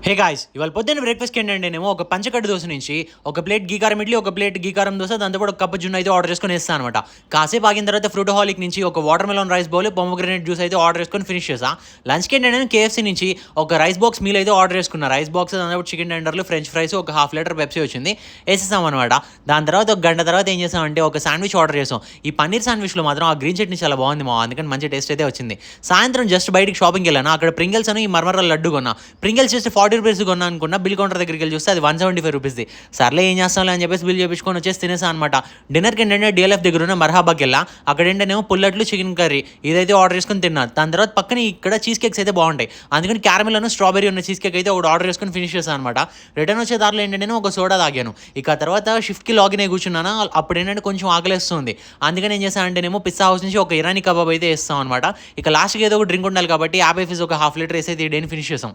Hey guys, ఇవాళ పొద్దున్న బ్రేక్ఫాస్ట్కి ఏంటంటే నేను ఒక పంచకట్టు దోశ నుంచి ఒక ప్లేట్ గీకారం ఇడ్లీ, ఒక ప్లేట్ గీకారం దోశ, దాంతోపాటు ఒక కప్పు జున్ను అయితే ఆర్డర్ చేసుకొని వేస్తాను అనమాట. కాసేపు ఆగిన తర్వాత ఫ్రూట్ హాలిక్ నుంచి ఒక water melon rice bowl, pomegranate juice అయితే ఆర్డర్ చేసుకొని ఫినిష్ చేసా. లంచ్కి ఏంటంటే నేను కేఎఫ్సీ నుంచి ఒక రైస్ బాక్స్ మీల్ అయితే ఆర్డర్ చేసుకున్నా. రైస్ బాక్స్ దాంతోపాటు చికెన్ టెండర్లు, ఫ్రెంచ్ ఫ్రైస్, ఒక హాఫ్ లీటర్ పెప్సీ వచ్చింది, వేసేసాం అనమాట. దాని తర్వాత ఒక గంట తర్వాత ఏం చేసామంటే ఒక శాండ్విచ్ ఆర్డర్ చేసాం. ఈ పన్నీర్ శాండ్విచ్లో మాత్రం ఆ గ్రీన్ చట్నీ చాలా బాగుంది అందుకని మంచి టేస్ట్ అయితే వచ్చింది. సాయంత్రం జస్ట్ బయటికి షాపింగ్కి వెళ్ళాను. అక్కడ ప్రింగిల్స్ అని ఈ మర్మరాల లడ్డు కొన్నా. ప్రింగిల్స్ జస్ట్ 40 రూపీస్ కొన్నా అనుకున్నా. బిల్ కౌంటర్ దగ్గరికి వెళ్ళి చూస్తే అది 175 రూపీస్ది. సర్లే ఏం చేస్తాంలే అని చెప్పేసి బిల్ చేయించుకొని వచ్చేసి తినేసా అనమాట. డిన్నర్కి ఏంటంటే డిఎల్ఎఫ్ దగ్గర ఉన్న మర్హాబాకి వెళ్ళా. అక్కడ ఏంటనేమో పుల్లట్లు, చికెన్ కర్రీ ఇదైతే ఆర్డర్ చేసుకొని తిన్నా. దాని తర్వాత పక్కన ఇక్కడ చీజ్ కేక్స్ అయితే బాగుంటాయి, అందుకని క్యారమిల్ అను స్ట్రాబెరీ ఉన్న చీజ్ కేక్ అయితే ఒకటి ఆర్డర్ చేసుకొని ఫినిష్ చేశాను అనమాట. రిటర్న్ వచ్చే దారిలో ఏంటంటే ఒక సోడా తాగాను. ఇక తర్వాత షిఫ్ట్కి లాగిన్ అయి కూర్చున్నాను. అప్పుడు ఏంటంటే కొంచెం ఆకలిస్తుంది. అందుకని ఏం చేశాను అంటేనేమో పిస్సా హౌస్ నుంచి ఒక ఇరానీ కబాబ్ అయితే ఇస్తాం అనమాట. ఇక లాస్ట్కి ఏదో ఒక డ్రింక్ ఉండాలి కాబట్టి యాభై ఫీజు ఒక హాఫ్ లీటర్ వేసి అయితే ఈ డేని ఫినిష్ చేసాం.